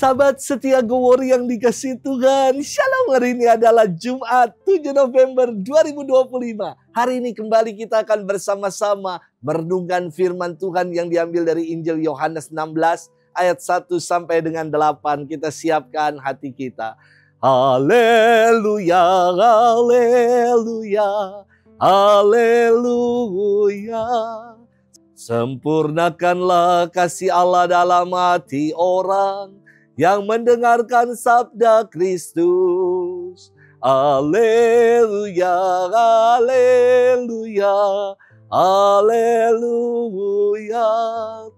Sahabat setia Gowori yang dikasihi Tuhan, Shalom. Hari ini adalah Jumat 7 November 2025. Hari ini kembali kita akan bersama-sama merenungkan firman Tuhan yang diambil dari Injil Yohanes 16 ayat 1 sampai dengan 8. Kita siapkan hati kita. Haleluya, haleluya, haleluya. Sempurnakanlah kasih Allah dalam hati orang yang mendengarkan sabda Kristus. Haleluya, haleluya, haleluya.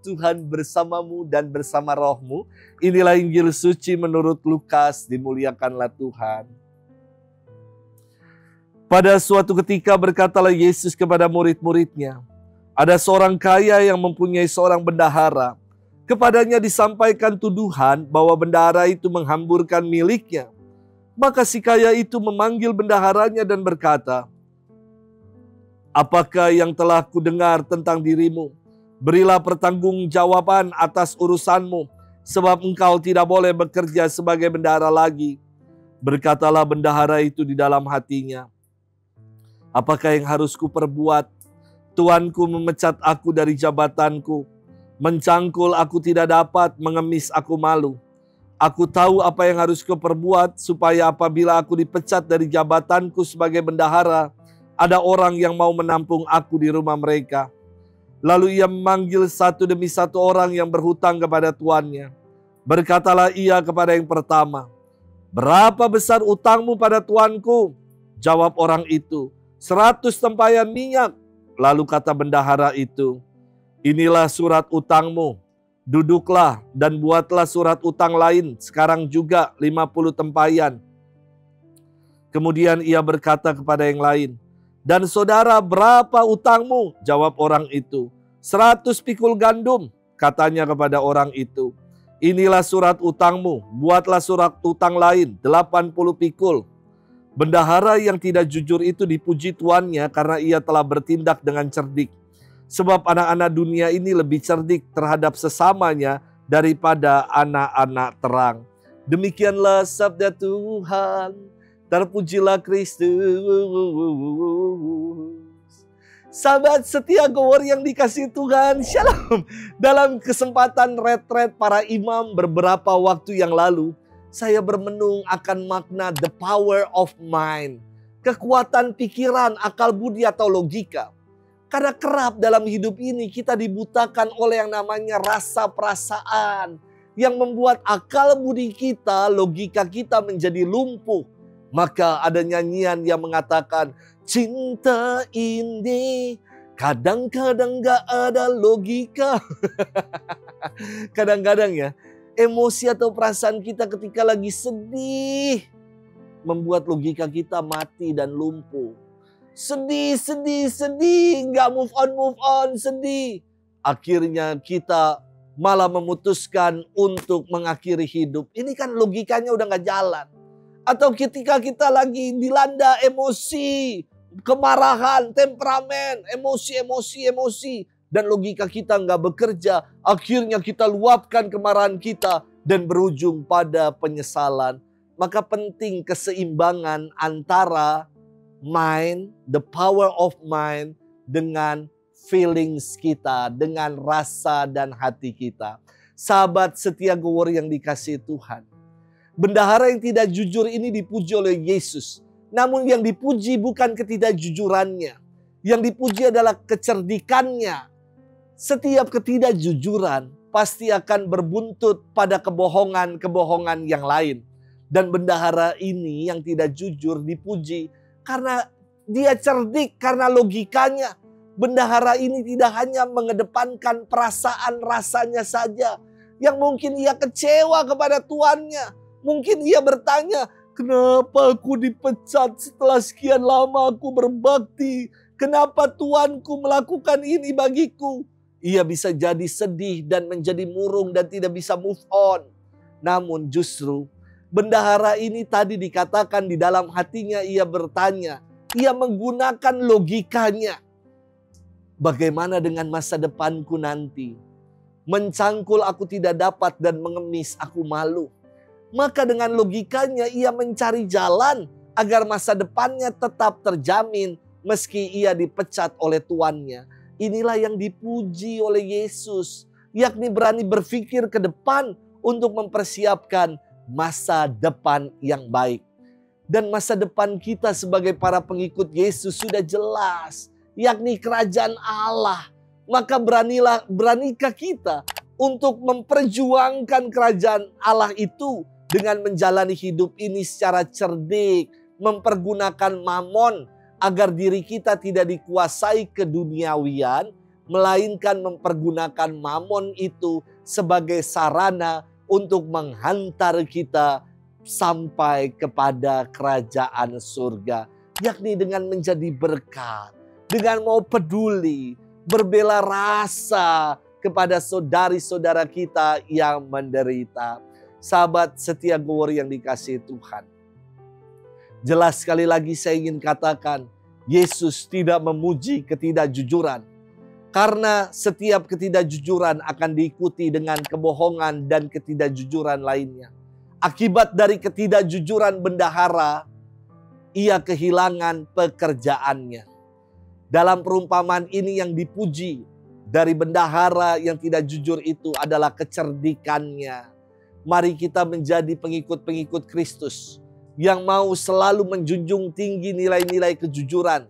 Tuhan bersamamu dan bersama rohmu. Inilah Injil suci menurut Lukas, dimuliakanlah Tuhan. Pada suatu ketika berkatalah Yesus kepada murid-muridnya, ada seorang kaya yang mempunyai seorang bendahara. Kepadanya disampaikan tuduhan bahwa bendahara itu menghamburkan miliknya. Maka si kaya itu memanggil bendaharanya dan berkata, "Apakah yang telah kudengar tentang dirimu? Berilah pertanggungjawaban atas urusanmu, sebab engkau tidak boleh bekerja sebagai bendahara lagi." Berkatalah bendahara itu di dalam hatinya, "Apakah yang harus kuperbuat? Tuanku memecat aku dari jabatanku. Mencangkul aku tidak dapat, mengemis aku malu. Aku tahu apa yang harus kuperbuat supaya apabila aku dipecat dari jabatanku sebagai bendahara, ada orang yang mau menampung aku di rumah mereka." Lalu ia memanggil satu demi satu orang yang berhutang kepada tuannya. Berkatalah ia kepada yang pertama, "Berapa besar utangmu pada tuanku?" Jawab orang itu, 100 tempayan minyak. Lalu kata bendahara itu, "Inilah surat utangmu. Duduklah dan buatlah surat utang lain sekarang juga 50 tempayan." Kemudian ia berkata kepada yang lain, "Dan saudara, berapa utangmu?" Jawab orang itu, 100 pikul gandum. Katanya kepada orang itu, "Inilah surat utangmu. Buatlah surat utang lain 80 pikul." Bendahara yang tidak jujur itu dipuji tuannya karena ia telah bertindak dengan cerdik. Sebab anak-anak dunia ini lebih cerdik terhadap sesamanya daripada anak-anak terang. Demikianlah sabda Tuhan. Terpujilah Kristus. Sahabat setia Gowori yang dikasihi Tuhan, Shalom. Dalam kesempatan retret para imam beberapa waktu yang lalu, saya bermenung akan makna the power of mind. Kekuatan pikiran, akal budi atau logika. Karena kerap dalam hidup ini kita dibutakan oleh yang namanya rasa perasaan. Yang membuat akal budi kita, logika kita menjadi lumpuh. Maka ada nyanyian yang mengatakan, cinta ini kadang-kadang gak ada logika. Kadang-kadang ya, emosi atau perasaan kita ketika lagi sedih membuat logika kita mati dan lumpuh. Sedih, gak move on, sedih. Akhirnya kita malah memutuskan untuk mengakhiri hidup. Ini kan logikanya udah gak jalan. Atau ketika kita lagi dilanda emosi, kemarahan, temperamen, emosi. Dan logika kita gak bekerja. Akhirnya kita luapkan kemarahan kita dan berujung pada penyesalan. Maka penting keseimbangan antara mind, the power of mind, dengan feelings kita, dengan rasa dan hati kita. Sahabat setia Gowori yang dikasihi Tuhan, bendahara yang tidak jujur ini dipuji oleh Yesus. Namun yang dipuji bukan ketidakjujurannya. Yang dipuji adalah kecerdikannya. Setiap ketidakjujuran pasti akan berbuntut pada kebohongan-kebohongan yang lain. Dan bendahara ini yang tidak jujur dipuji karena dia cerdik, karena logikanya. Bendahara ini tidak hanya mengedepankan perasaan rasanya saja. Yang mungkin ia kecewa kepada tuannya. Mungkin ia bertanya, kenapa aku dipecat setelah sekian lama aku berbakti? Kenapa tuanku melakukan ini bagiku? Ia bisa jadi sedih dan menjadi murung dan tidak bisa move on. Namun justru bendahara ini tadi dikatakan di dalam hatinya ia bertanya. Ia menggunakan logikanya. Bagaimana dengan masa depanku nanti? Mencangkul aku tidak dapat dan mengemis aku malu. Maka dengan logikanya ia mencari jalan agar masa depannya tetap terjamin meski ia dipecat oleh tuannya. Inilah yang dipuji oleh Yesus, yakni berani berpikir ke depan untuk mempersiapkan masa depan yang baik. Dan masa depan kita sebagai para pengikut Yesus sudah jelas, yakni kerajaan Allah. Maka beranikah kita untuk memperjuangkan kerajaan Allah itu dengan menjalani hidup ini secara cerdik, mempergunakan mamon agar diri kita tidak dikuasai keduniawian, melainkan mempergunakan mamon itu sebagai sarana untuk menghantar kita sampai kepada kerajaan surga, yakni dengan menjadi berkat, dengan mau peduli, berbela rasa kepada saudari-saudara kita yang menderita. Sahabat setia Glory yang dikasihi Tuhan, jelas sekali lagi saya ingin katakan, Yesus tidak memuji ketidakjujuran. Karena setiap ketidakjujuran akan diikuti dengan kebohongan dan ketidakjujuran lainnya. Akibat dari ketidakjujuran bendahara, ia kehilangan pekerjaannya. Dalam perumpamaan ini yang dipuji dari bendahara yang tidak jujur itu adalah kecerdikannya. Mari kita menjadi pengikut-pengikut Kristus yang mau selalu menjunjung tinggi nilai-nilai kejujuran,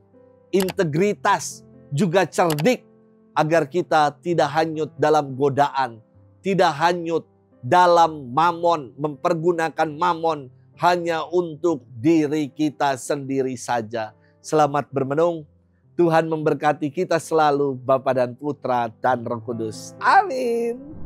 integritas, juga cerdik, agar kita tidak hanyut dalam godaan, tidak hanyut dalam mamon, mempergunakan mamon hanya untuk diri kita sendiri saja. Selamat bermenung. Tuhan memberkati kita selalu, Bapa dan Putra dan Roh Kudus. Amin.